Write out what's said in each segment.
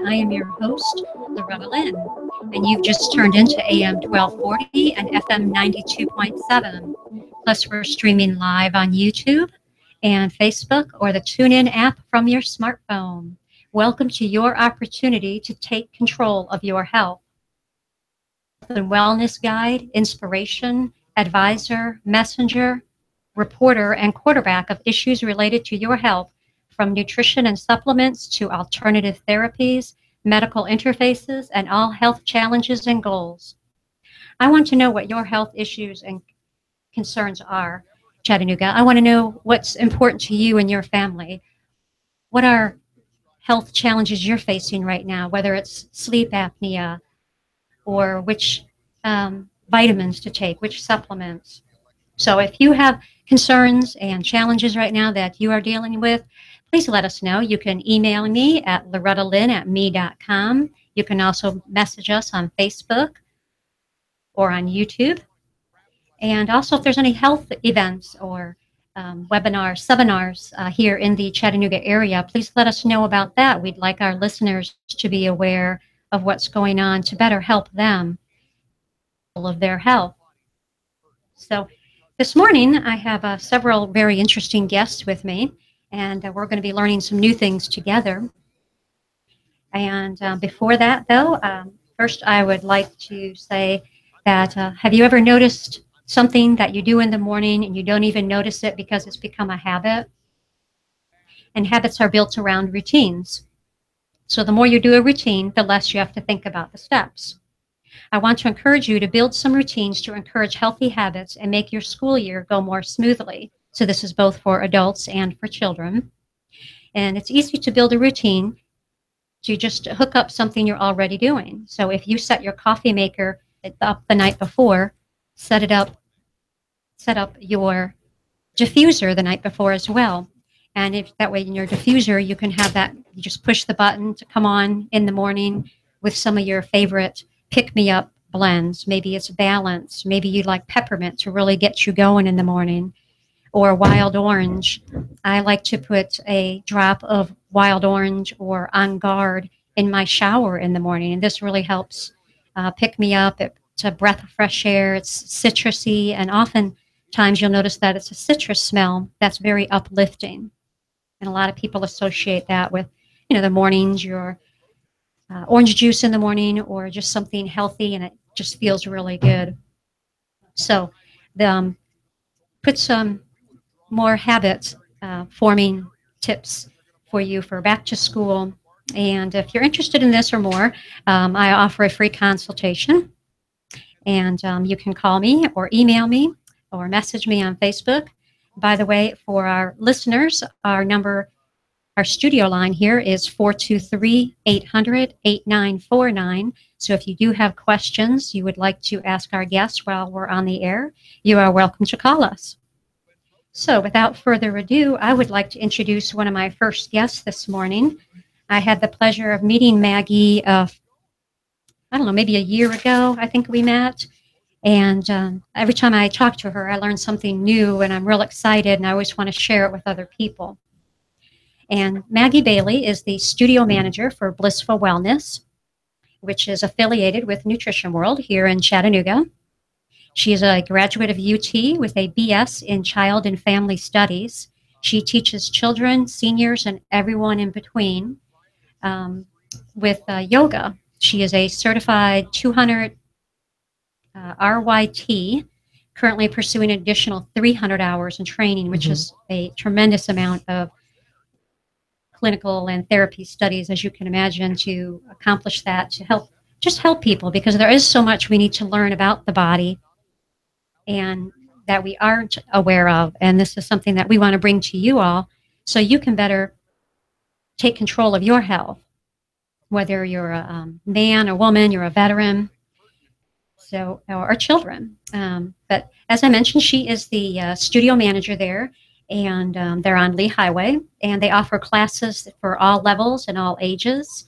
I am your host, Loretta Lynn, and you've just turned into AM 1240 and FM 92.7. Plus, we're streaming live on YouTube and Facebook or the TuneIn app from your smartphone. Welcome to your opportunity to take control of your health. And wellness guide, inspiration, advisor, messenger, reporter, and quarterback of issues related to your health, from nutrition and supplements to alternative therapies, medical interfaces, and all health challenges and goals. I want to know what your health issues and concerns are, Chattanooga. I want to know what's important to you and your family. What are health challenges you're facing right now, whether it's sleep apnea or which vitamins to take, which supplements. So if you have concerns and challenges right now that you are dealing with, please let us know. You can email me at lorettalynn@me.com. You can also message us on Facebook or on YouTube. And also, if there's any health events or webinars, seminars here in the Chattanooga area, please let us know about that. We'd like our listeners to be aware of what's going on to better help them of their health. So this morning, I have several very interesting guests with me, and we're going to be learning some new things together. And before that, though, first I would like to say that have you ever noticed something that you do in the morning and you don't even notice it because it's become a habit? And habits are built around routines. So the more you do a routine, the less you have to think about the steps. I want to encourage you to build some routines to encourage healthy habits and make your school year go more smoothly. So this is both for adults and for children. And it's easy to build a routine to just hook up something you're already doing. So if you set your coffee maker up the night before, set up your diffuser the night before as well. And if that way in your diffuser, you can have that, you just push the button to come on in the morning with some of your favorite pick-me-up blends. Maybe it's balanced. Maybe you like peppermint to really get you going in the morning, or wild orange. I like to put a drop of wild orange or On Guard in my shower in the morning, and this really helps pick me up. It's a breath of fresh air. It's citrusy, and oftentimes you'll notice that it's a citrus smell that's very uplifting. And a lot of people associate that with, the mornings, your orange juice in the morning, or just something healthy, and it just feels really good. So put some more habit forming tips for you for back to school. And if you're interested in this or more, I offer a free consultation. And you can call me or email me or message me on Facebook. By the way, for our listeners, our studio line here is 423-800-8949. So if you do have questions you would like to ask our guests while we're on the air, you are welcome to call us. So without further ado, I would like to introduce one of my first guests this morning. I had the pleasure of meeting Maggie, maybe a year ago, I think we met. And every time I talk to her, I learn something new, and I'm real excited, and I always want to share it with other people. And Maggie Bailey is the studio manager for Blissful Wellness, which is affiliated with Nutrition World here in Chattanooga. She is a graduate of UT with a BS in Child and Family Studies. She teaches children, seniors, and everyone in between with yoga. She is a certified 200 RYT, currently pursuing an additional 300 hours in training, which is a tremendous amount of clinical and therapy studies, as you can imagine, to accomplish that, to help people, because there is so much we need to learn about the body and that we aren't aware of. And this is something that we want to bring to you all so you can better take control of your health, whether you're a man or woman, you're a veteran, or children. But as I mentioned, she is the studio manager there, and they're on Lee Highway, and they offer classes for all levels and all ages,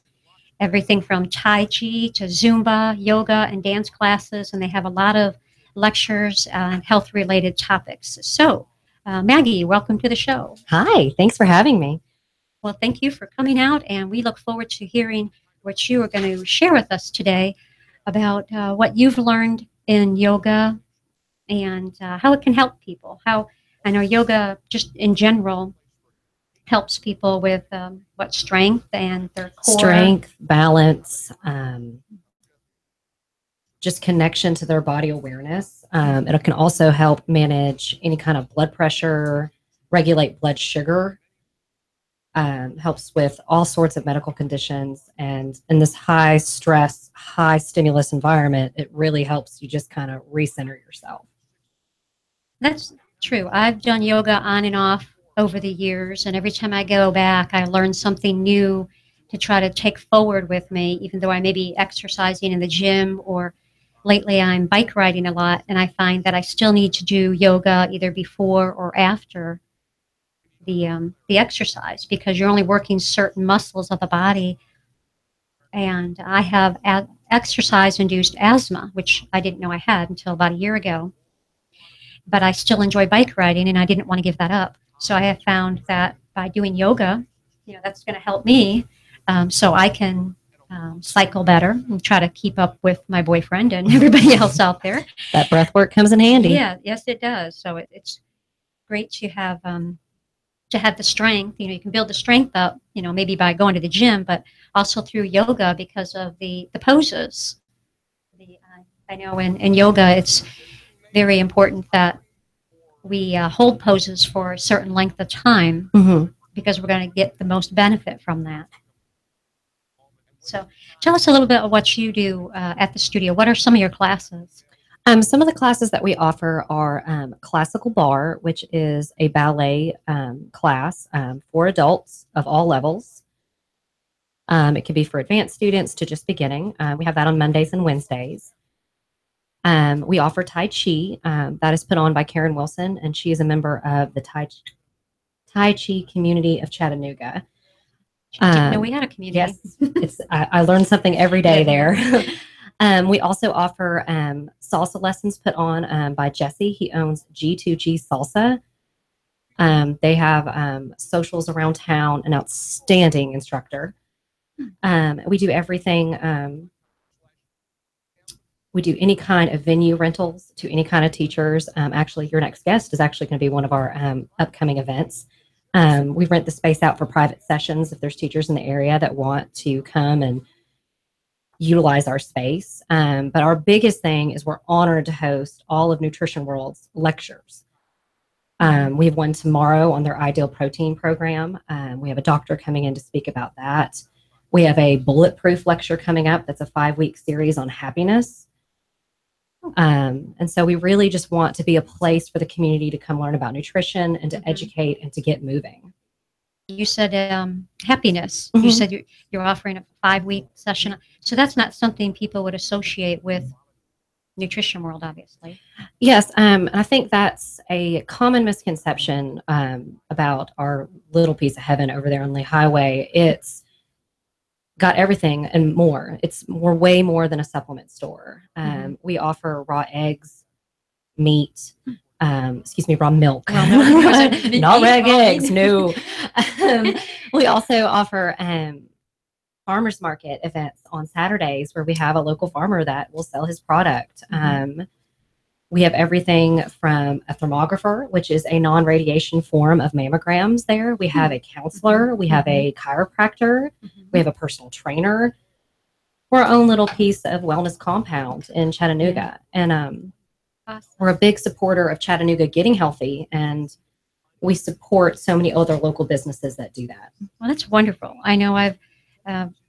everything from Tai Chi to Zumba, yoga, and dance classes, and they have a lot of lectures on health-related topics. So, Maggie, welcome to the show. Hi, thanks for having me. Well, thank you for coming out, and we look forward to hearing which you are going to share with us today about what you've learned in yoga and how it can help people. How I know yoga, just in general, helps people with what strength and their core. Strength, balance, just connection to their body awareness. It can also help manage any kind of blood pressure, regulate blood sugar, helps with all sorts of medical conditions. And in this high stress, high stimulus environment, it really helps you just kind of recenter yourself. That's true. I've done yoga on and off over the years, and every time I go back, I learn something new to try to take forward with me, even though I may be exercising in the gym, or lately I'm bike riding a lot, and I find that I still need to do yoga either before or after the exercise, because you're only working certain muscles of the body. And I have exercise-induced asthma, which I didn't know I had until about a year ago. But I still enjoy bike riding, and I didn't want to give that up. So I have found that by doing yoga, that's going to help me, so I can cycle better and try to keep up with my boyfriend and everybody else out there. That breath work comes in handy. Yeah, yes, it does. So it's great to have the strength. You can build the strength up, maybe by going to the gym, but also through yoga because of the poses. I know in yoga, it's very important that we hold poses for a certain length of time, because we're going to get the most benefit from that. So tell us a little bit of what you do at the studio. What are some of your classes? Some of the classes that we offer are classical bar, which is a ballet class for adults of all levels. It can be for advanced students to just beginning. We have that on Mondays and Wednesdays. We offer Tai Chi. That is put on by Karen Wilson, and she is a member of the Tai Chi community of Chattanooga. I didn't know we had a community. Yes, I learn something every day there. We also offer salsa lessons put on by Jesse. He owns G2G Salsa. They have socials around town, an outstanding instructor. We do everything. We do any kind of venue rentals to any kind of teachers. Actually, your next guest is actually going to be one of our upcoming events. We rent the space out for private sessions if there's teachers in the area that want to come and utilize our space. But our biggest thing is we're honored to host all of Nutrition World's lectures. We have one tomorrow on their Ideal Protein program. We have a doctor coming in to speak about that. We have a Bulletproof lecture coming up. That's a 5-week series on happiness. And so we really just want to be a place for the community to come learn about nutrition and to educate and to get moving. You said happiness. You said you're offering a 5-week session. So that's not something people would associate with Nutrition World, obviously. Yes, I think that's a common misconception about our little piece of heaven over there on Lee Highway. It's got everything and more. We're way more than a supplement store. We offer raw eggs, meat, raw milk. Not reg eggs, no. We also offer farmers market events on Saturdays where we have a local farmer that will sell his product. We have everything from a thermographer, which is a non-radiation form of mammograms there. We have a counselor. We have a chiropractor. We have a personal trainer. We're our own little piece of wellness compound in Chattanooga. And awesome. We're a big supporter of Chattanooga getting healthy, and we support so many other local businesses that do that. Well, that's wonderful. I know I've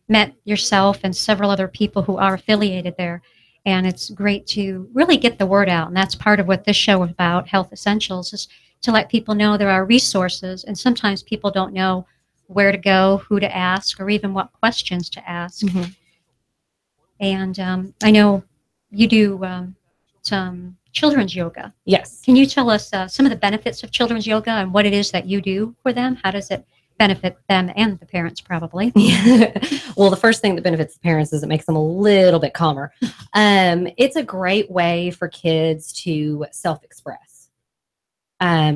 met yourself and several other people who are affiliated there. And it's great to really get the word out. And that's part of what this show is about, Health Essentials, is to let people know there are resources. And sometimes people don't know where to go, who to ask, or even what questions to ask. And I know you do some children's yoga. Yes. Can you tell us some of the benefits of children's yoga and what it is that you do for them? How does it benefit them and the parents, probably? Well, the first thing that benefits the parents is it makes them a little bit calmer. It's a great way for kids to self-express,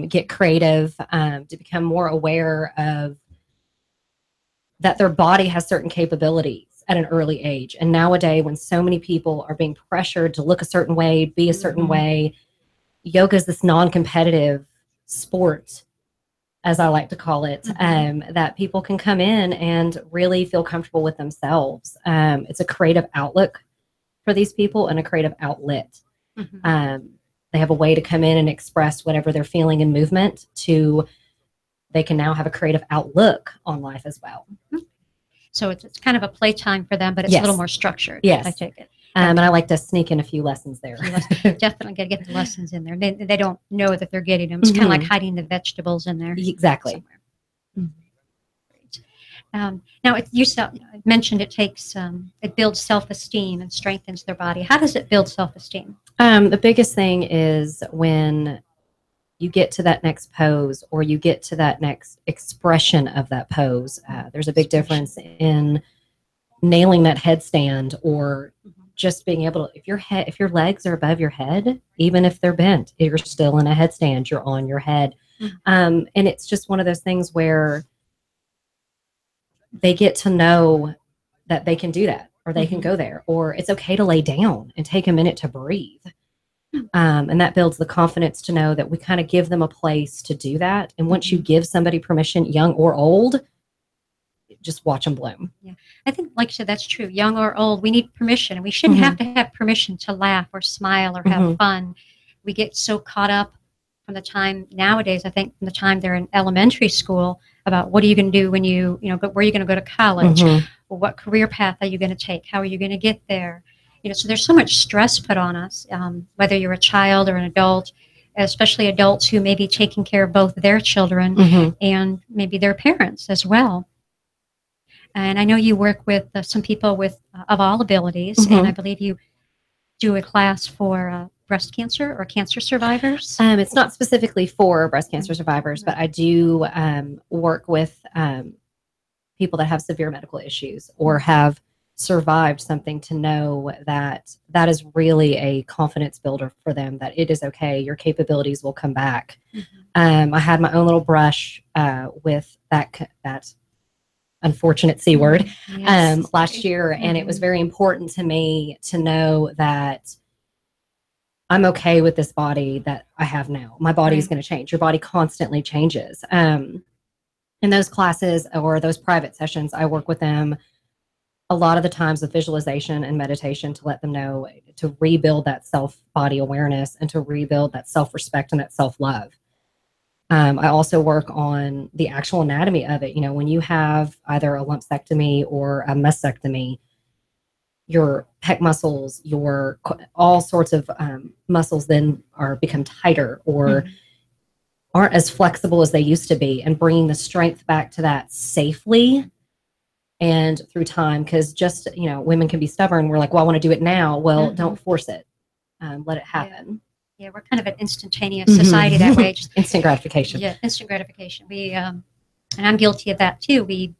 get creative, to become more aware of that their body has certain capabilities. at an early age. And nowadays, when so many people are being pressured to look a certain way, be a certain way, yoga is this non-competitive sport, as I like to call it, that people can come in and really feel comfortable with themselves. It's a creative outlook for these people and a creative outlet. They have a way to come in and express whatever they're feeling in movement they can now have a creative outlook on life as well. So it's kind of a playtime for them, but it's a little more structured. Yes. I take it. And I like to sneak in a few lessons there. Definitely got to get the lessons in there. They don't know that they're getting them. It's kind of like hiding the vegetables in there. Exactly. Now, you mentioned it builds self-esteem and strengthens their body. How does it build self-esteem? The biggest thing is when you get to that next pose or you get to that next expression of that pose. There's a big difference in nailing that headstand or just being able to, if your legs are above your head, even if they're bent, you're still in a headstand, you're on your head. And it's just one of those things where they get to know that they can do that, or they can go there, or it's okay to lay down and take a minute to breathe. And that builds the confidence to know that we kind of give them a place to do that. And once you give somebody permission, young or old, just watch them bloom. Yeah, I think, like you said, that's true. Young or old, we need permission. And we shouldn't have to have permission to laugh or smile or have fun. We get so caught up from the time nowadays, I think, from the time they're in elementary school about what are you going to do when where are you going to go to college? Well, what career path are you going to take? How are you going to get there? So there's so much stress put on us, whether you're a child or an adult, especially adults who may be taking care of both their children and maybe their parents as well. And I know you work with some people of all abilities, and I believe you do a class for breast cancer or cancer survivors. It's not specifically for breast cancer survivors, but I do work with people that have severe medical issues or have survived something, to know that that is really a confidence builder for them, that it is okay, your capabilities will come back. I had my own little brush with that unfortunate C word last year, and it was very important to me to know that I'm okay with this body that I have now. My body is going to change. Your body constantly changes. In those classes or those private sessions, I work with them a lot of the times with visualization and meditation to let them know to rebuild that self-body awareness and to rebuild that self-respect and that self-love. I also work on the actual anatomy of it. When you have either a lumpectomy or a mastectomy, your pec muscles, your all sorts of muscles then become tighter or aren't as flexible as they used to be, and bringing the strength back to that safely and through time. Because just, women can be stubborn. We're like, well, I want to do it now. Well, don't force it. Let it happen. Yeah, we're kind of an instantaneous society that way. Just instant gratification. Yeah, instant gratification. We and I'm guilty of that too. We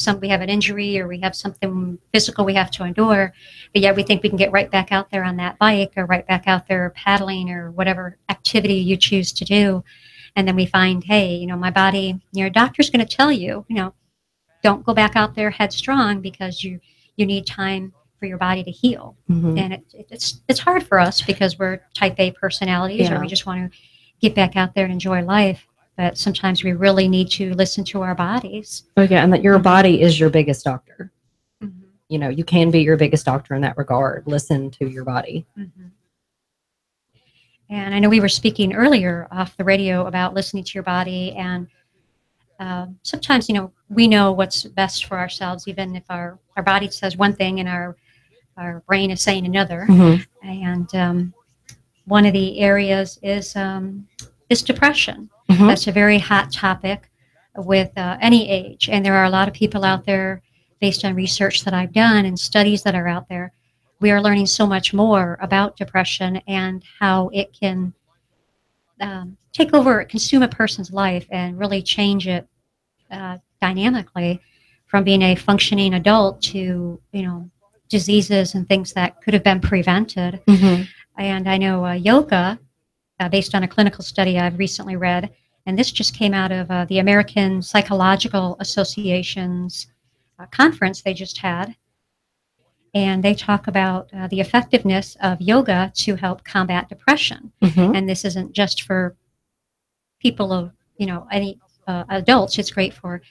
have an injury or we have something physical we have to endure, but yet we think we can get right back out there on that bike or right back out there paddling or whatever activity you choose to do, and then we find, hey, my body. Your doctor's going to tell you, don't go back out there headstrong because you need time for your body to heal. And it's hard for us because we're type A personalities, or we just want to get back out there and enjoy life. But sometimes we really need to listen to our bodies. Okay, and that your body is your biggest doctor. You can be your biggest doctor in that regard. Listen to your body. And I know we were speaking earlier off the radio about listening to your body, and sometimes, we know what's best for ourselves, even if our body says one thing and our brain is saying another. And one of the areas is depression. That's a very hot topic with any age. And there are a lot of people out there, based on research that I've done and studies that are out there, we are learning so much more about depression and how it can consume a person's life and really change it dynamically from being a functioning adult to, diseases and things that could have been prevented. And I know yoga, based on a clinical study I've recently read, and this just came out of the American Psychological Association's conference they just had. and they talk about the effectiveness of yoga to help combat depression. And this isn't just for people of, any adults. It's great for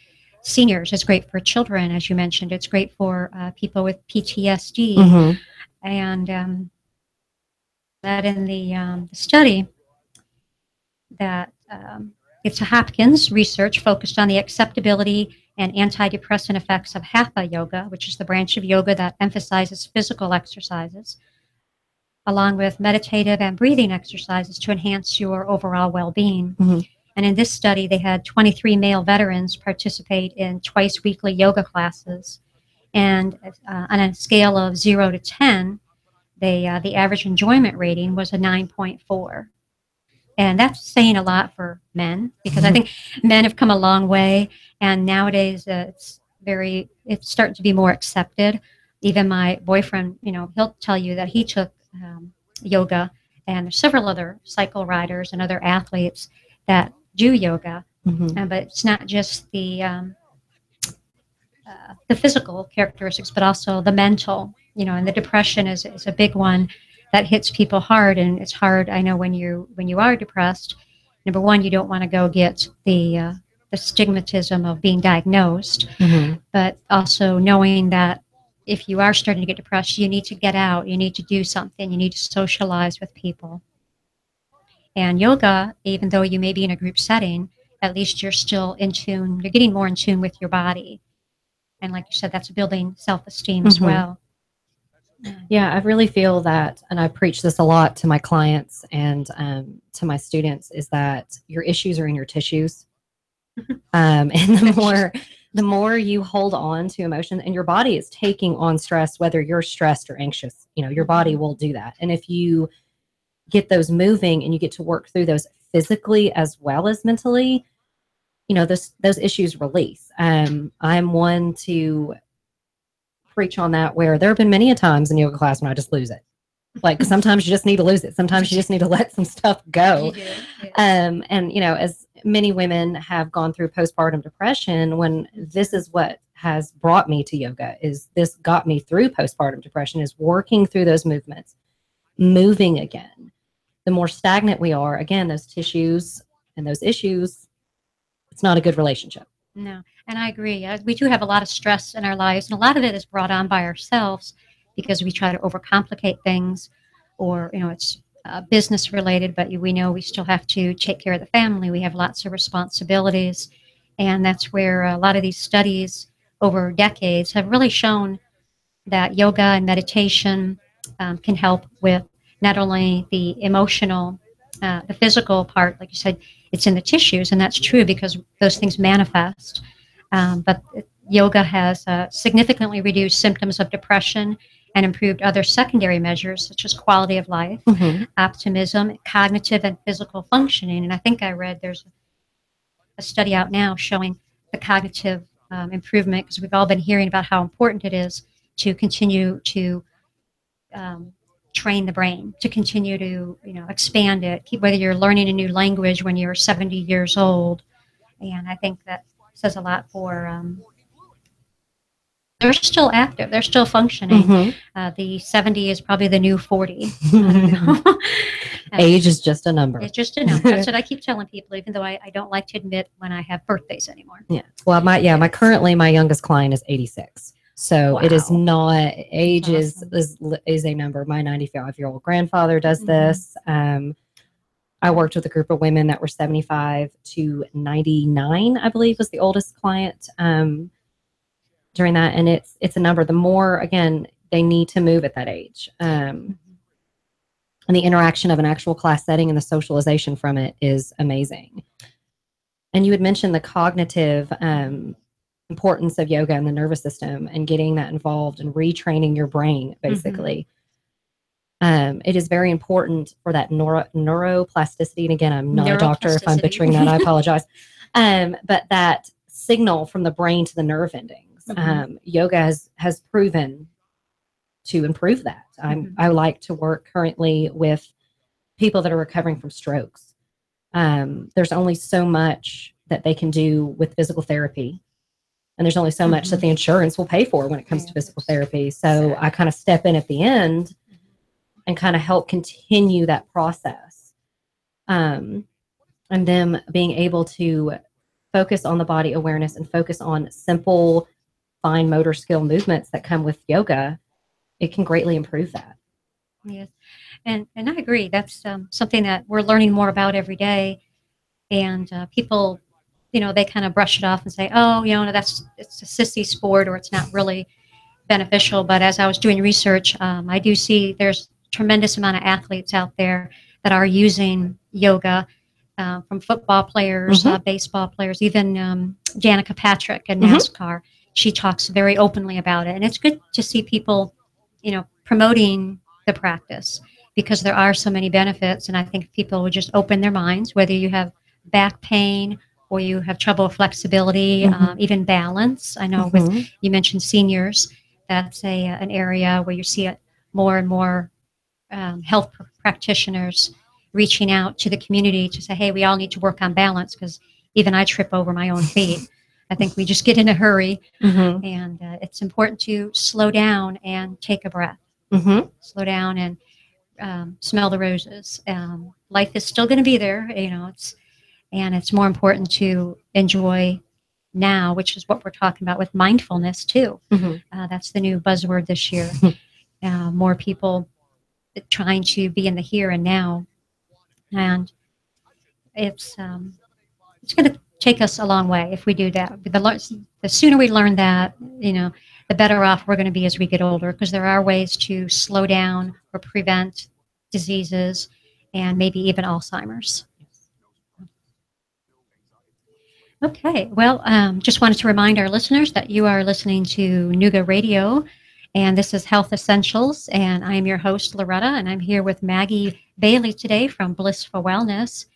seniors. It's great for children, as you mentioned. It's great for people with PTSD. And that in the study that it's a Hopkins research focused on the acceptability and antidepressant effects of Hatha yoga, which is the branch of yoga that emphasizes physical exercises, along with meditative and breathing exercises to enhance your overall well-being. And in this study, they had 23 male veterans participate in twice weekly yoga classes. And on a scale of 0 to 10, the average enjoyment rating was a 9.4. And that's saying a lot for men, because I think men have come a long way, and nowadays it's starting to be more accepted. Even my boyfriend, he'll tell you that he took yoga, and there's several other cycle riders and other athletes that do yoga, but it's not just the physical characteristics, but also the mental. And the depression is a big one that hits people hard, and it's hard. I know when you are depressed, number one, you don't want to go get the stigmatism of being diagnosed, but also knowing that if you are starting to get depressed, you need to get out, you need to do something, you need to socialize with people. And yoga, even though you may be in a group setting, at least you're still in tune. You're getting more in tune with your body, and like you said, that's building self-esteem as well. Yeah, I really feel that, and I preach this a lot to my clients and to my students, is that your issues are in your tissues. And the more you hold on to emotion, and your body is taking on stress, whether you're stressed or anxious, your body will do that. And if you get those moving and you get to work through those physically as well as mentally, those issues release. I'm one to preach on that, where there have been many a times in yoga class when I just lose it. Like, sometimes you just need to lose it. Sometimes you just need to let some stuff go. And, as many women have gone through postpartum depression, when this is what has brought me to yoga, is this got me through postpartum depression, is working through those movements, moving again. The more stagnant we are, again, those tissues and those issues, it's not a good relationship. No, and I agree. We do have a lot of stress in our lives, and a lot of it is brought on by ourselves because we try to overcomplicate things, or, it's business related, but we know we still have to take care of the family. We have lots of responsibilities, and that's where a lot of these studies over decades have really shown that yoga and meditation can help with not only the emotional, the physical part, like you said, it's in the tissues, and that's true because those things manifest. But yoga has significantly reduced symptoms of depression and improved other secondary measures such as quality of life, optimism, cognitive and physical functioning. And I think I read there's a study out now showing the cognitive improvement, because we've all been hearing about how important it is to continue to train the brain, to continue to expand it, whether you're learning a new language when you're 70 years old. And I think that says a lot for they're still active, they're still functioning. The 70 is probably the new 40. Age is just a number. It's just a number. That's what I keep telling people, even though I don't like to admit when I have birthdays anymore. Well, my youngest client is 86. So it is not, age is a number. My 95-year-old grandfather does this. I worked with a group of women that were 75 to 99, I believe, was the oldest client during that. And it's a number. The more, again, they need to move at that age. And the interaction of an actual class setting and the socialization from it is amazing. And you had mentioned the cognitive importance of yoga and the nervous system and getting that involved and retraining your brain, basically. It is very important for that neuroplasticity. And again, I'm not a doctor. If I'm butchering that, I apologize. But that signal from the brain to the nerve endings, yoga has proven to improve that. I like to work currently with people that are recovering from strokes. There's only so much that they can do with physical therapy And there's only so much that the insurance will pay for when it comes to physical therapy. So I kind of step in at the end and kind of help continue that process. And them being able to focus on the body awareness and focus on simple, fine motor skill movements that come with yoga, it can greatly improve that. Yes. And I agree. That's something that we're learning more about every day. And people, they kind of brush it off and say, oh, it's a sissy sport, or it's not really beneficial. But as I was doing research, I do see there's a tremendous amount of athletes out there that are using yoga, from football players, baseball players, even Danica Patrick in NASCAR. She talks very openly about it. And it's good to see people, promoting the practice, because there are so many benefits. And I think if people would just open their minds, whether you have back pain or you have trouble with flexibility, even balance. I know you mentioned seniors, that's an area where you see it more and more, health practitioners reaching out to the community to say, hey, we all need to work on balance, because even I trip over my own feet. I think we just get in a hurry, and it's important to slow down and take a breath. Slow down and smell the roses. Life is still going to be there, it's more important to enjoy now, which is what we're talking about with mindfulness too. That's the new buzzword this year. More people trying to be in the here and now, and it's going to take us a long way if we do that. The sooner we learn that, the better off we're going to be as we get older, because there are ways to slow down or prevent diseases and maybe even Alzheimer's. Okay, well, just wanted to remind our listeners that you are listening to Nooga Radio, and this is Health Essentials, and I am your host, Loretta, and I'm here with Maggie Bailey today from Blissful Wellness,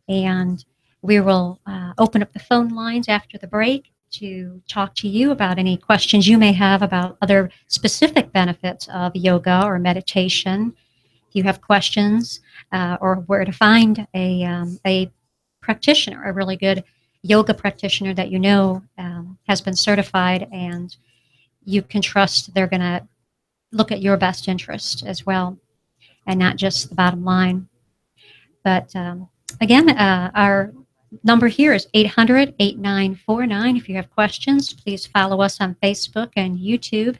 and we will open up the phone lines after the break to talk to you about any questions you may have about other specific benefits of yoga or meditation. If you have questions or where to find a practitioner, a really good yoga practitioner that has been certified and you can trust they're going to look at your best interest as well and not just the bottom line. But again, our number here is 800-8949. If you have questions, please follow us on Facebook and YouTube.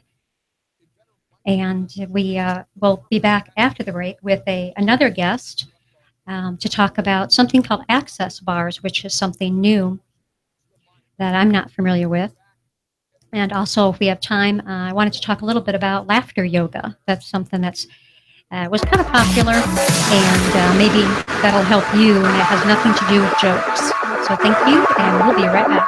And we will be back after the break with another guest to talk about something called access bars, which is something new that I'm not familiar with. And also, if we have time, I wanted to talk a little bit about laughter yoga. That's something that's was kind of popular, and maybe that'll help you, and it has nothing to do with jokes. So thank you, and we'll be right back.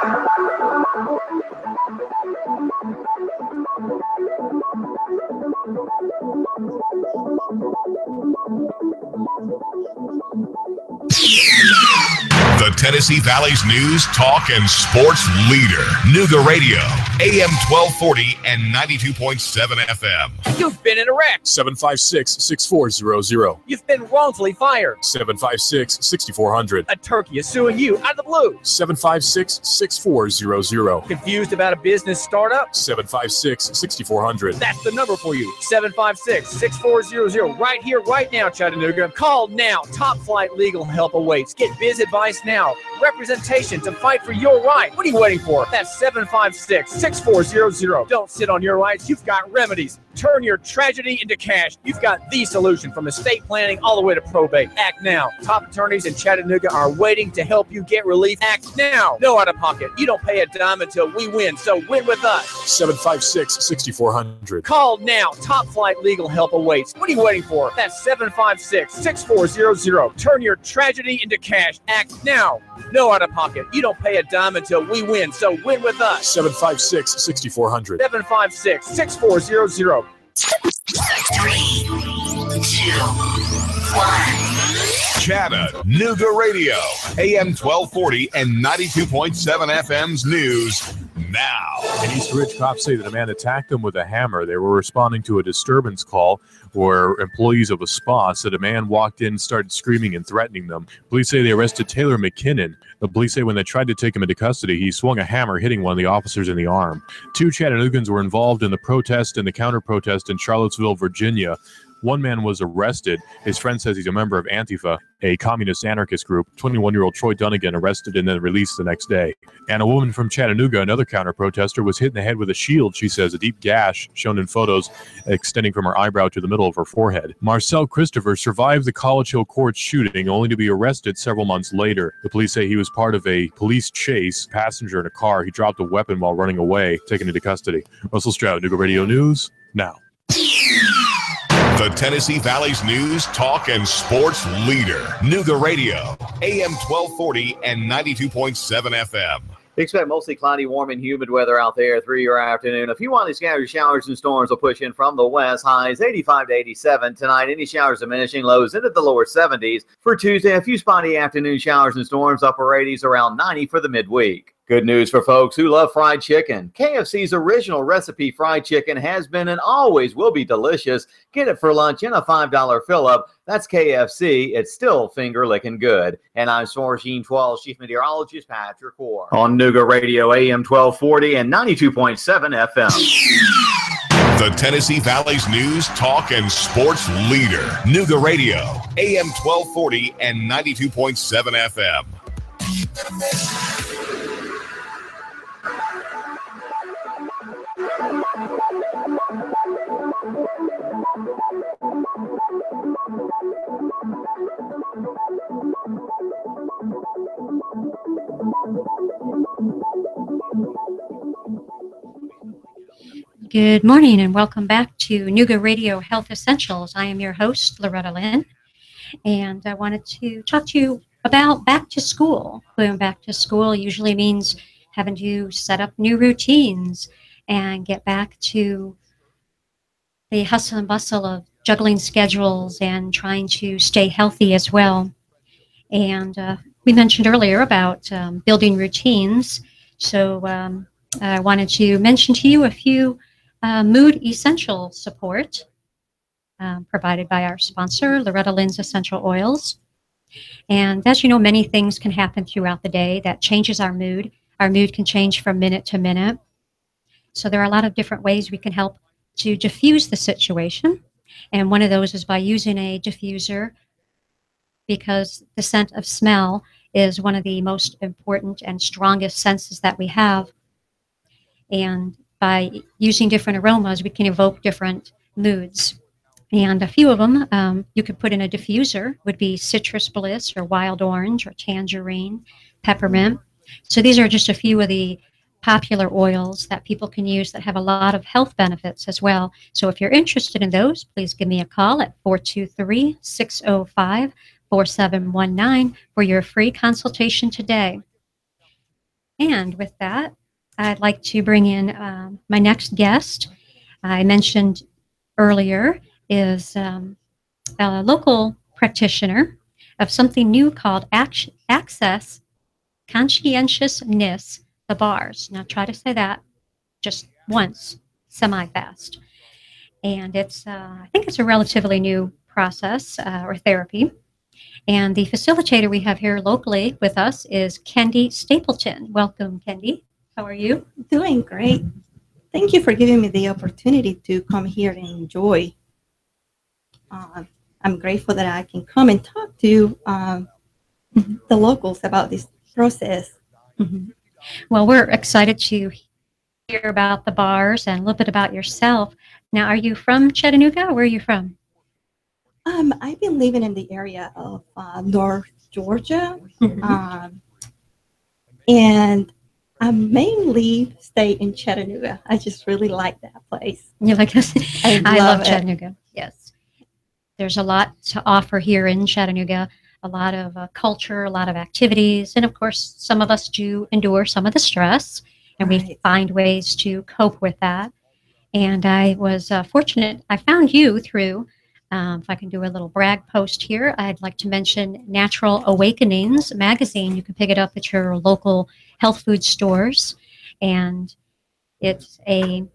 The Tennessee Valley's news, talk, and sports leader. Nooga Radio, AM 1240 and 92.7 FM. You've been in a wreck. 756-6400. You've been wrongfully fired. 756-6400. A turkey is suing you out of the blue. 756-6400. Confused about a business startup? 756-6400. That's the number for you. 756-6400. Right here, right now, Chattanooga. Call now. Top flight legal help awaits. Get biz advice now. Representation to fight for your right. What are you waiting for? That's 756-6400. Don't sit on your rights. You've got remedies. Turn your tragedy into cash. You've got the solution from estate planning all the way to probate. Act now. Top attorneys in Chattanooga are waiting to help you get relief. Act now. No out of pocket. You don't pay a dime until we win. So win with us. 756-6400. Call now. Top flight legal help awaits. What are you waiting for? That's 756-6400. Turn your tragedy into cash. Act now. No out of pocket. You don't pay a dime until we win. So win with us. 756-6400. 756-6400. 3, 2, 1. Chattanooga Radio, AM 1240 and 92.7 FM's news, now. In East Ridge, cops say that a man attacked them with a hammer. They were responding to a disturbance call where employees of a spa said a man walked in, started screaming and threatening them. Police say they arrested Taylor McKinnon. The police say when they tried to take him into custody, he swung a hammer, hitting one of the officers in the arm. 2 Chattanoogans were involved in the protest and the counter-protest in Charlottesville, Virginia. One man was arrested. His friend says he's a member of Antifa, a communist anarchist group. 21-year-old Troy Dunnigan arrested and then released the next day. And a woman from Chattanooga, another counter-protester, was hit in the head with a shield, she says, a deep gash shown in photos extending from her eyebrow to the middle of her forehead. Marcel Christopher survived the College Hill Court shooting, only to be arrested several months later. The police say he was part of a police chase, passenger in a car. He dropped a weapon while running away, taken into custody. Russell Stroud, Nooga Radio News, now. The Tennessee Valley's news, talk, and sports leader. Nooga Radio, AM 1240 and 92.7 FM. Expect mostly cloudy, warm, and humid weather out there through your afternoon. A few widely scattered showers and storms will push in from the west. Highs 85 to 87. Tonight, any showers diminishing, lows into the lower 70s. For Tuesday, a few spotty afternoon showers and storms, upper 80s, around 90 for the midweek. Good news for folks who love fried chicken. KFC's original recipe fried chicken has been and always will be delicious. Get it for lunch in a $5 fill-up. That's KFC. It's still finger-licking good. And I'm Sourcine 12 Chief Meteorologist Patrick Orr on Nooga Radio AM 1240 and 92.7 FM. The Tennessee Valley's news, talk, and sports leader. Nooga Radio, AM 1240 and 92.7 FM. Good morning and welcome back to Nooga Radio Health Essentials. I am your host, Loretta Lynn, and I wanted to talk to you about back to school. Going back to school usually means having to set up new routines and get back to the hustle and bustle of juggling schedules and trying to stay healthy as well. And we mentioned earlier about building routines, so I wanted to mention to you a few mood essential support provided by our sponsor, Loretta Lynn's Essential Oils. And as you know, many things can happen throughout the day that changes our mood. Our mood can change from minute to minute. So there are a lot of different ways we can help to diffuse the situation. And one of those is by using a diffuser, because the scent of smell is one of the most important and strongest senses that we have. And by using different aromas, we can evoke different moods. And a few of them you could put in a diffuser would be citrus bliss or wild orange or tangerine, peppermint. So these are just a few of the popular oils that people can use that have a lot of health benefits as well. So if you're interested in those, please give me a call at 423-605-4719 for your free consultation today. And with that, I'd like to bring in my next guest. I mentioned earlier is a local practitioner of something new called Access Conscientiousness, the bars. Now try to say that just once, semi-fast. And it's, I think it's a relatively new process or therapy. And the facilitator we have here locally with us is Kendi Stapleton. Welcome, Kendi. How are you? Doing great. Thank you for giving me the opportunity to come here and enjoy. I'm grateful that I can come and talk to the locals about this process. Mm-hmm. Well, we're excited to hear about the bars and a little bit about yourself. Now, are you from Chattanooga or where are you from? I've been living in the area of North Georgia, Mm-hmm. And I mainly stay in Chattanooga. I just really like that place. You like us? I love it. Chattanooga. Yes. There's a lot to offer here in Chattanooga, a lot of culture, a lot of activities. And of course, some of us do endure some of the stress, and we Right. find ways to cope with that. And I was fortunate. I found you through, if I can do a little brag post here, I'd like to mention Natural Awakenings magazine. You can pick it up at your local health food stores. And It's a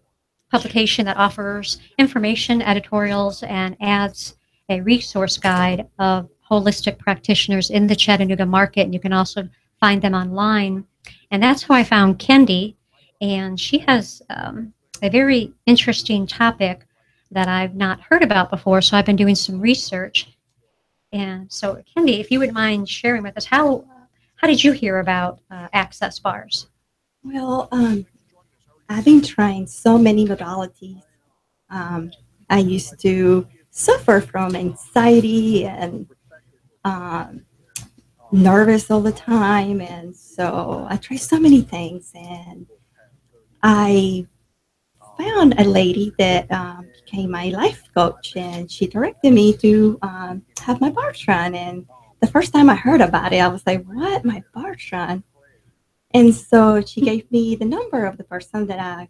publication that offers information, editorials, and adds a resource guide of holistic practitioners in the Chattanooga market. And you can also find them online. And that's how I found Kendi. And she has a very interesting topic that I've not heard about before. So I've been doing some research. And so, Kendi, if you would mind sharing with us, how did you hear about access bars? Well, I've been trying so many modalities. I used to suffer from anxiety and nervous all the time. And so I tried so many things. And I found a lady that became my life coach. And she directed me to have my bars run. And the first time I heard about it, I was like, what? My bars run? And so she gave me the number of the person that I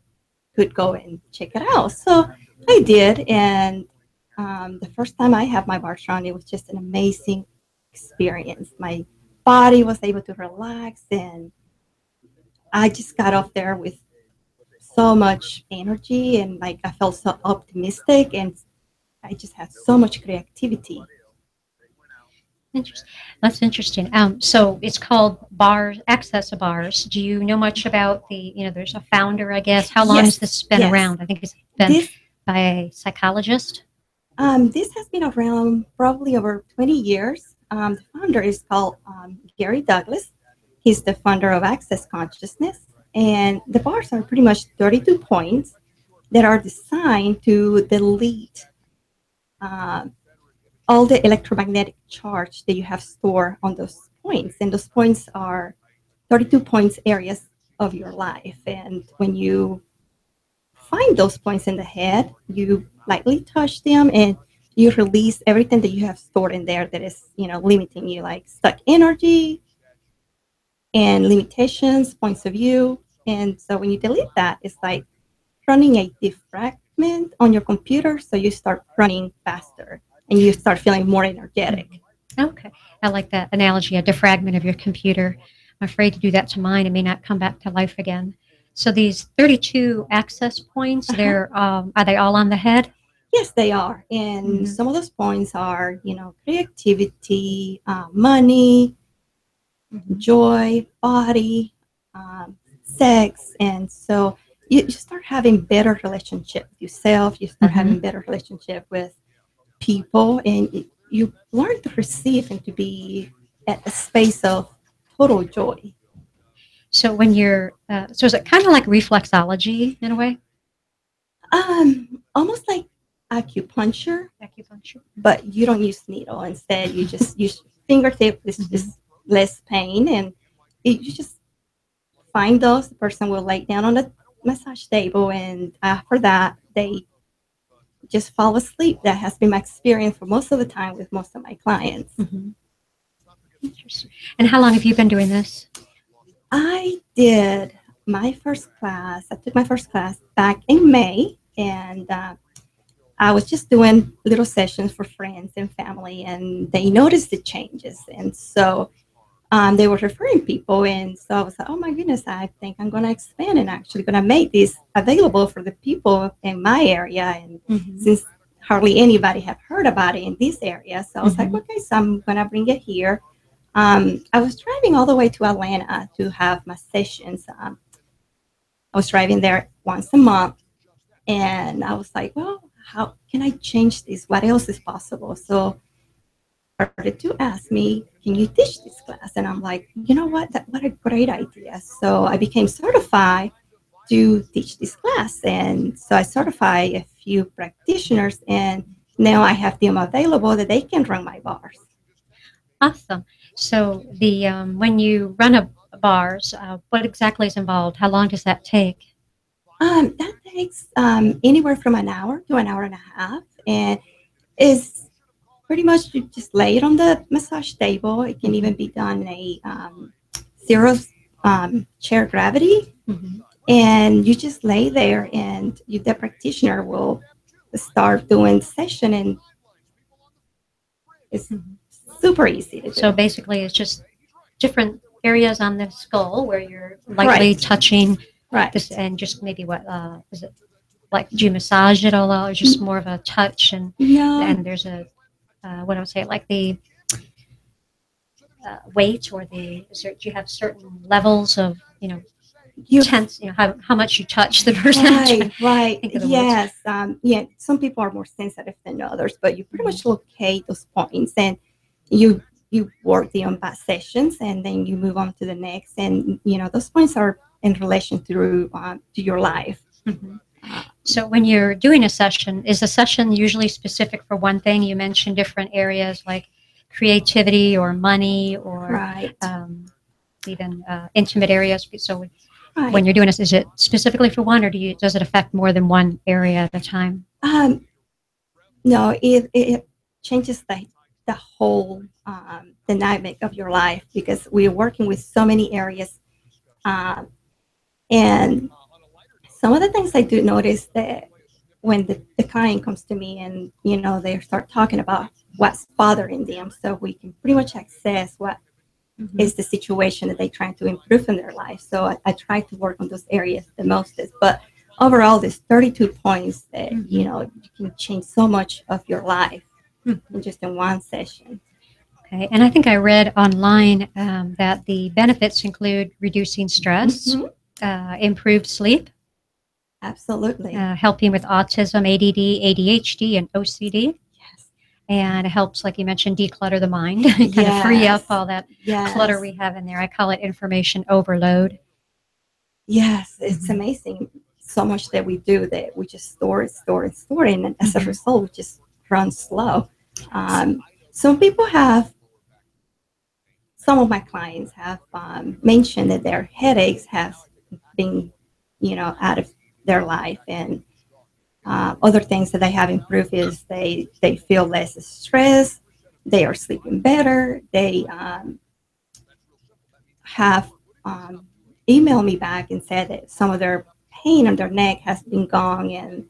could go and check it out. So I did. And the first time I had my bars run, it was just an amazing experience. My body was able to relax, and I just got off there with so much energy, and like I felt so optimistic, and I just had so much creativity. That's interesting. So it's called Bars, Access Bars. Do you know much about there's a founder, I guess. How long has this been around? I think it's been by a psychologist. This has been around probably over 20 years. The founder is called Gary Douglas. He's the founder of Access Consciousness. And the bars are pretty much 32 points that are designed to delete all the electromagnetic charge that you have stored on those points. And those points are 32 points areas of your life. And when you find those points in the head, you lightly touch them and you release everything that you have stored in there that is, limiting you, like stuck energy and limitations, points of view. And so when you delete that, it's like running a defragment on your computer. So you start running faster and you start feeling more energetic. Okay. I like that analogy, a defragment of your computer. I'm afraid to do that to mine. It may not come back to life again. So these 32 access points, are they all on the head? Yes, they are. And some of those points are, creativity, money, joy, body, sex. And so you start having better relationship with yourself. You start having better relationship with people, and you learn to receive and to be at a space of total joy. So when you're, so is it kind of like reflexology in a way? Almost like acupuncture, but you don't use needle. Instead, you just use fingertip. It's just less pain, and you just find those. The person will lay down on the massage table, and after that, they just fall asleep. That has been my experience for most of the time with most of my clients. Interesting. And how long have you been doing this? I did my first class. I took my first class back in May, and I was just doing little sessions for friends and family, and they noticed the changes. And so they were referring people. And so I was like, oh my goodness, I think I'm going to expand and actually going to make this available for the people in my area. And since hardly anybody have heard about it in this area, so I was like, okay, so I'm going to bring it here. I was driving all the way to Atlanta to have my sessions. I was driving there once a month, and I was like, well, how can I change this? What else is possible? So I started to ask me, can you teach this class? And I'm like, you know what? What a great idea. So I became certified to teach this class. And so I certify a few practitioners, and now I have them available that they can run my bars. Awesome. So the when you run a bars, what exactly is involved? How long does that take? That takes anywhere from an hour to an hour and a half, and is pretty much you just lay it on the massage table. It can even be done in a zero chair gravity, and you just lay there, and the practitioner will start doing the session, and it's super easy to do. So basically, it's just different areas on the skull where you're lightly touching Right. And just maybe what is it? Like, do you massage it all out, or just more of a touch? And there's a what I would say, like the weight, or do you have certain levels of tense, how much you touch the person? Right. Yes. Some people are more sensitive than others, but you pretty much locate those points, and you work the on-bat sessions, and then you move on to the next, and those points are in relation to your life. So when you're doing a session, is the session usually specific for one thing? You mentioned different areas like creativity or money, or even intimate areas. So when you're doing this, is it specifically for one, or does it affect more than one area at a time? No, it changes the whole dynamic of your life, because we're working with so many areas, and some of the things I do notice that when the client comes to me and they start talking about what's bothering them, so we can pretty much access what is the situation that they're trying to improve in their life. So I try to work on those areas the most. But overall, there's 32 points that you can change so much of your life in just in one session. Okay, and I think I read online that the benefits include reducing stress, improved sleep. Absolutely. Helping with autism, ADD, ADHD, and OCD. Yes. And it helps, like you mentioned, declutter the mind, kind of free up all that clutter we have in there. I call it information overload. Yes, it's amazing. So much that we do that we just store it, and as a result, we just run slow. Some of my clients have mentioned that their headaches have been, out of their life, and other things that they have improved is they feel less stress, they are sleeping better, they have emailed me back and said that some of their pain on their neck has been gone, and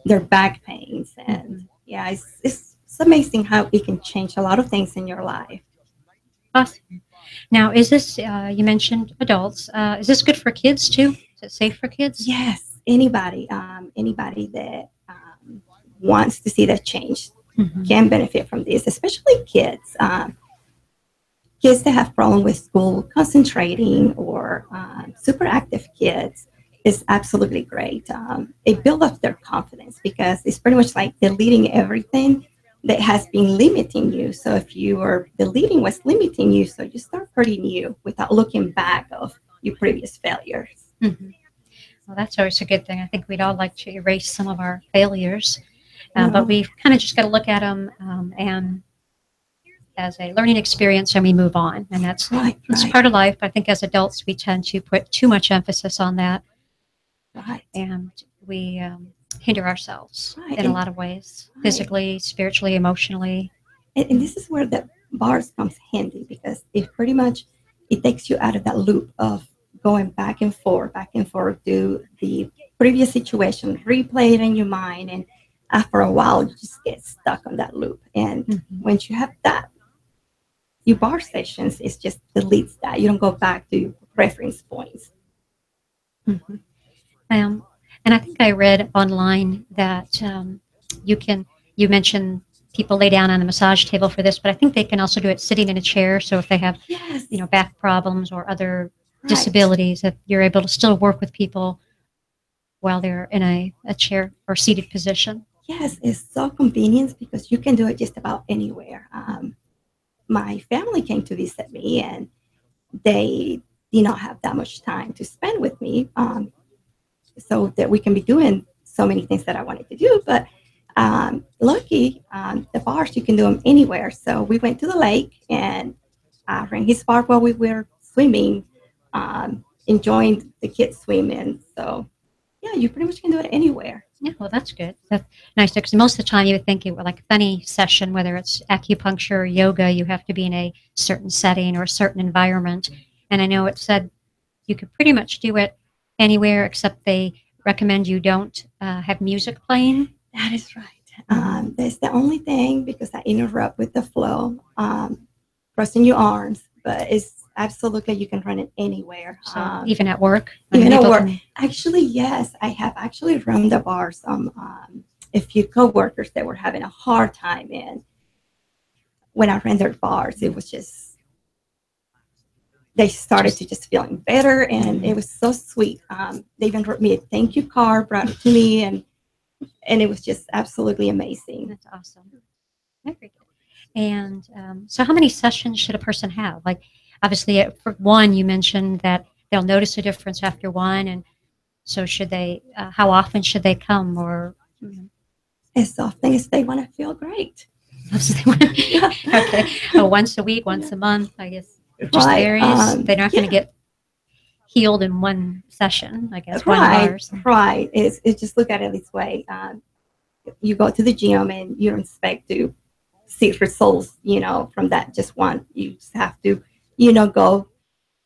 their back pains, and it's amazing how it can change a lot of things in your life. Awesome. Now, is this, you mentioned adults, is this good for kids too? Is it safe for kids? Yes. Anybody that wants to see that change can benefit from this, especially kids. Kids that have problems with school concentrating, or super active kids, is absolutely great. It builds up their confidence, because it's pretty much like deleting everything that has been limiting you. So if you are deleting what's limiting you, so you start pretty new without looking back of your previous failures. Well, that's always a good thing. I think we'd all like to erase some of our failures, but we've kind of just got to look at them and as a learning experience, and we move on. And that's part of life. I think as adults, we tend to put too much emphasis on that, and we hinder ourselves in a lot of ways, physically, spiritually, emotionally. And this is where the bars comes handy, because it takes you out of that loop of going back and forth to the previous situation, replay it in your mind, and after a while, you just get stuck on that loop. And once you have that, your bar sessions, it just deletes that. You don't go back to your reference points. And I think I read online that you mentioned people lay down on a massage table for this, but I think they can also do it sitting in a chair. So if they have, back problems or other disabilities, that you're able to still work with people while they're in a chair or seated position. Yes, it's so convenient, because you can do it just about anywhere. My family came to visit me, and they did not have that much time to spend with me, so that we can be doing so many things that I wanted to do. But lucky, the bars, you can do them anywhere. So we went to the lake, and I ran his bar while we were swimming, enjoying the kids swimming. So yeah, you pretty much can do it anywhere. Yeah, well, that's good. That's nice, because most of the time you would think like any session, whether it's acupuncture or yoga, you have to be in a certain setting or a certain environment. And I know it said you could pretty much do it anywhere, except they recommend you don't have music playing. That is right. That's the only thing, because I interrupt with the flow, crossing your arms, but it's absolutely, you can run it anywhere. So even at work? Even at work. Actually, yes, I have actually run the bars on a few coworkers that were having a hard time. And when I ran their bars, it was just, they started to just feeling better, and it was so sweet. They even wrote me a thank you card, brought it to me, and it was just absolutely amazing. That's awesome. Very good. And so how many sessions should a person have? Like, obviously, for one, you mentioned that they'll notice a difference after one. And so should they, how often should they come? Or as often as they want to feel great. Okay. Oh, once a week, once a month, I guess it just varies. They're not going to get healed in one session, I guess. Right. It's just look at it this way. You go to the gym and you don't expect to see results, from that just one. You just have to, go.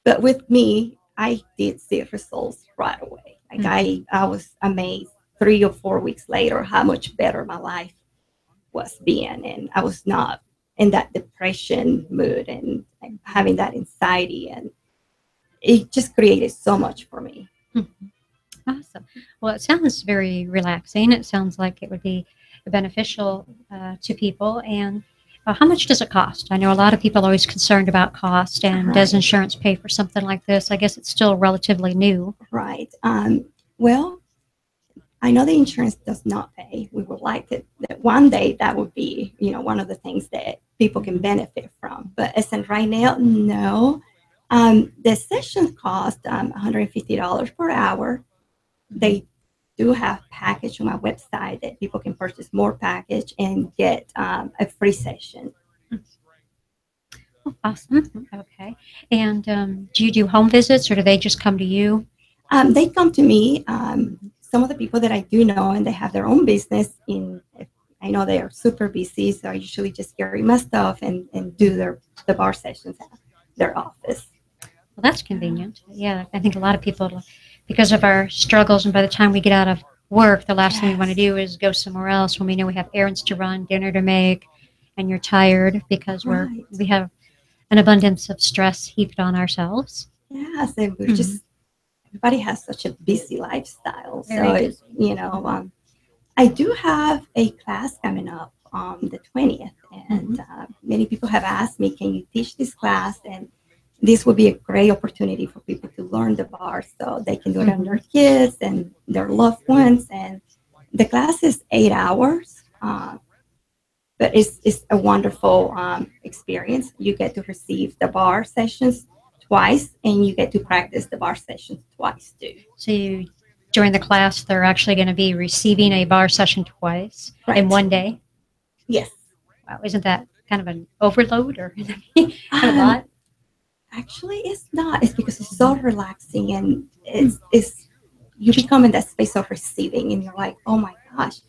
But with me, I did see results right away. Like I was amazed 3 or 4 weeks later how much better my life was being, and I was not in that depression mood and having that anxiety, and it just created so much for me. Awesome. Well, it sounds very relaxing. It sounds like it would be beneficial to people. And how much does it cost? I know a lot of people are always concerned about cost, and does insurance pay for something like this? I guess it's still relatively new. Right. Well, I know the insurance does not pay. We would like that one day that would be, one of the things that people can benefit from. But as in right now, no. The sessions cost $150 per hour. They do have package on my website that people can purchase more package and get a free session. Oh, awesome. Okay. And do you do home visits, or do they just come to you? They come to me. Some of the people that I do know, and they have their own business I know they are super busy, so I usually just carry my stuff and do the bar sessions at their office. Well, that's convenient. Yeah, I think a lot of people, because of our struggles, and by the time we get out of work, the last thing we want to do is go somewhere else when we know we have errands to run, dinner to make, and you're tired because we have an abundance of stress heaped on ourselves. Yes, and we're just, everybody has such a busy lifestyle. Very so, I do have a class coming up on the 20th, and many people have asked me, can you teach this class? And this would be a great opportunity for people to learn the bar so they can do it on their kids and their loved ones. And the class is 8 hours, but it's a wonderful experience. You get to receive the bar sessions twice, and you get to practice the bar sessions twice too. So during the class, they're actually going to be receiving a bar session twice in one day? Yes. Wow, isn't that kind of an overload or a lot? Actually, it's not. It's because it's so relaxing, and it's you become in that space of receiving, and you're like, oh my gosh,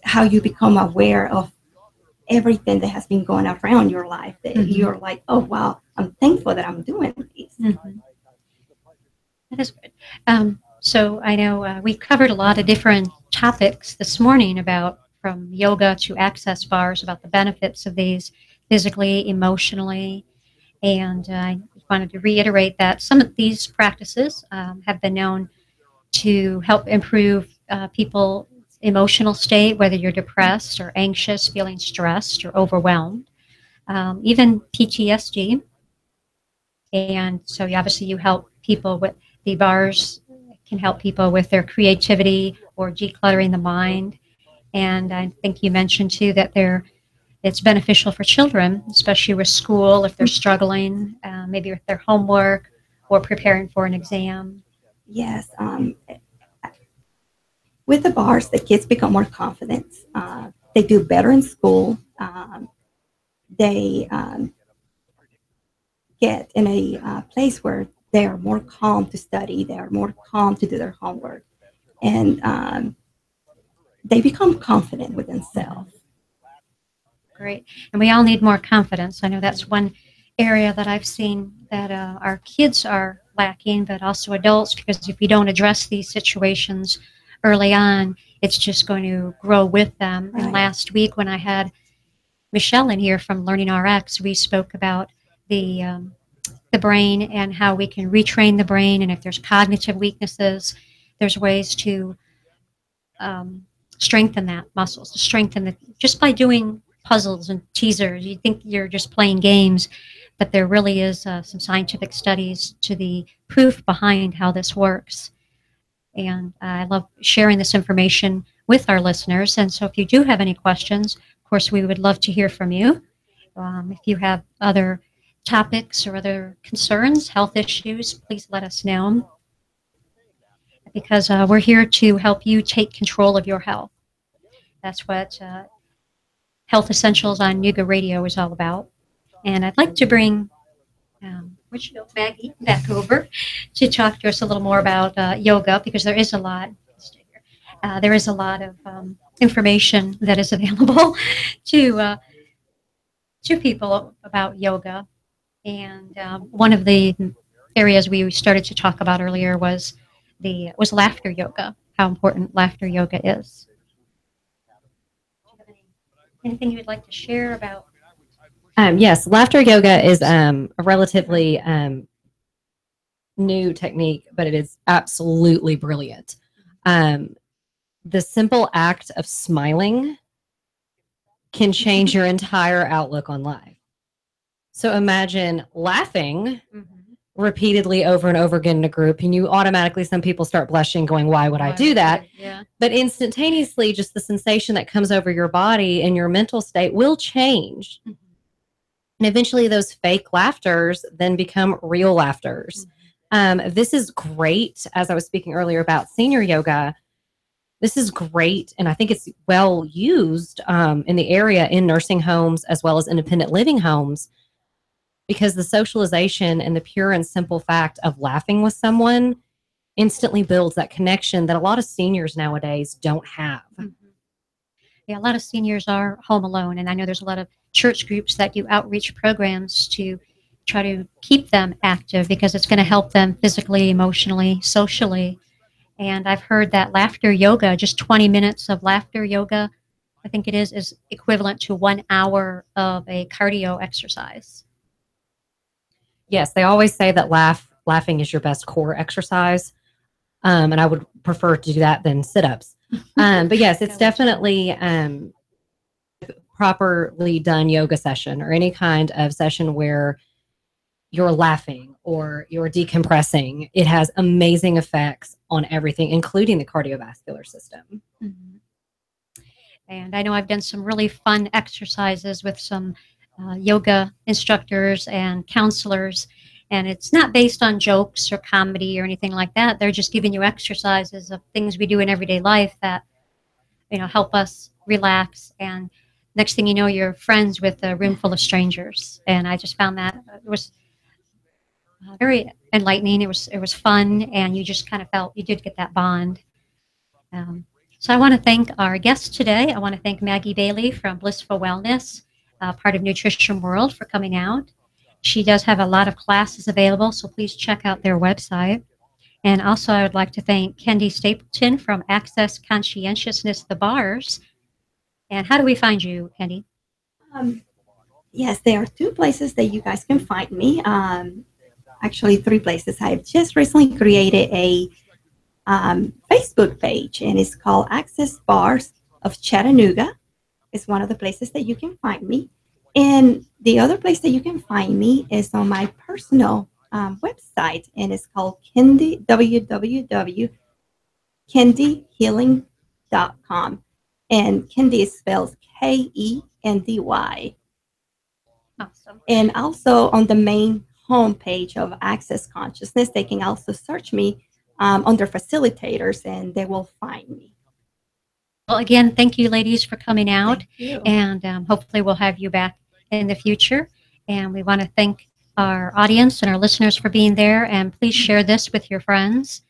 how you become aware of everything that has been going around your life. That you're like, oh wow, I'm thankful that I'm doing this. That is good. So I know we covered a lot of different topics this morning about from yoga to access bars, about the benefits of these physically, emotionally. And I wanted to reiterate that some of these practices have been known to help improve people's emotional state, whether you're depressed or anxious, feeling stressed or overwhelmed, even PTSD. And so obviously you help people with the bars, can help people with their creativity or decluttering the mind. And I think you mentioned too that it's beneficial for children, especially with school, if they're struggling, maybe with their homework or preparing for an exam. Yes. With the bars, the kids become more confident. They do better in school. They get in a place where they are more calm to study. They are more calm to do their homework. And they become confident with themselves. Great. And we all need more confidence. I know that's one area that I've seen that our kids are lacking, but also adults, because if we don't address these situations early on, it's just going to grow with them. Right. And last week when I had Michelle in here from Learning RX, we spoke about the brain and how we can retrain the brain. And if there's cognitive weaknesses, there's ways to strengthen that muscles, to strengthen the, just by doing puzzles and teasers. You think you're just playing games, but there really is some scientific studies to the proof behind how this works. And I love sharing this information with our listeners. And so if you do have any questions, of course, we would love to hear from you. If you have other topics or other concerns, health issues, please let us know. Because we're here to help you take control of your health. That's what Health Essentials on Nooga Radio is all about. And I'd like to bring Maggie back over to talk to us a little more about yoga, because there is a lot. There is a lot of information that is available to people about yoga. And one of the areas we started to talk about earlier was laughter yoga, how important laughter yoga is. Do you have anything you'd like to share about? Yes, laughter yoga is a relatively new technique, but it is absolutely brilliant. The simple act of smiling can change your entire outlook on life. So imagine laughing repeatedly over and over again in a group, and you automatically, some people start blushing, going, why would I do that? Yeah. But instantaneously, just the sensation that comes over your body and your mental state will change. And eventually those fake laughters then become real laughters. This is great. As I was speaking earlier about senior yoga, this is great. And I think it's well used in the area in nursing homes as well as independent living homes, because the socialization and the pure and simple fact of laughing with someone instantly builds that connection that a lot of seniors nowadays don't have. Yeah, a lot of seniors are home alone, and I know there's a lot of church groups that do outreach programs to try to keep them active, because it's going to help them physically, emotionally, socially. And I've heard that laughter yoga, just 20 minutes of laughter yoga, I think it is equivalent to 1 hour of a cardio exercise. Yes, they always say that laughing is your best core exercise. And I would prefer to do that than sit-ups. But yes, it's definitely properly done yoga session, or any kind of session where you're laughing or you're decompressing. It has amazing effects on everything, including the cardiovascular system. And I know I've done some really fun exercises with some yoga instructors and counselors, and it's not based on jokes or comedy or anything like that. They're just giving you exercises of things we do in everyday life that, help us relax. And next thing you know, you're friends with a room full of strangers. And I just found that it was very enlightening. It was fun, and you just kind of felt you did get that bond. So I want to thank our guest today. I want to thank Maggie Bailey from Blissful Wellness, part of Nutrition World, for coming out. She does have a lot of classes available, so please check out their website. And also I would like to thank Kendi Stapleton from Access Conscientiousness, the Bars. And how do we find you, Kendi? Yes, there are 2 places that you guys can find me. Actually, 3 places. I've just recently created a Facebook page, and it's called Access Bars of Chattanooga. It's one of the places that you can find me. And the other place that you can find me is on my personal website, and it's called Kendi, www.kendihealing.com. And Kendi is spelled Kendy. Awesome. And also on the main homepage of Access Consciousness, they can also search me under facilitators, and they will find me. Well, again, thank you, ladies, for coming out. Thank you. And hopefully we'll have you back in the future. And we want to thank our audience and our listeners for being there. And please share this with your friends.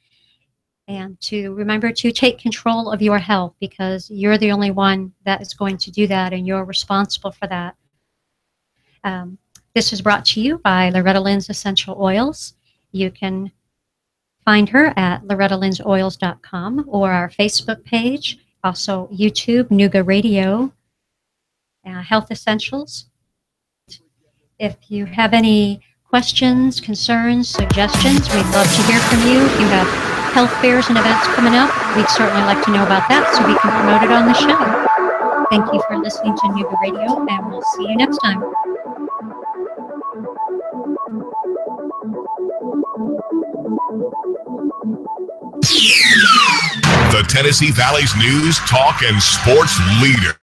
And to remember to take control of your health, because you're the only one that is going to do that, and you're responsible for that. This is brought to you by Loretta Lynn's Essential Oils. You can find her at lorettalynsoils.com, or our Facebook page, also YouTube, Nooga Radio, Health Essentials. If you have any questions, concerns, suggestions, we'd love to hear from you. If you have health fairs and events coming up, we'd certainly like to know about that so we can promote it on the show. Thank you for listening to Nooga Radio, and we'll see you next time. The Tennessee Valley's news, talk, and sports leader.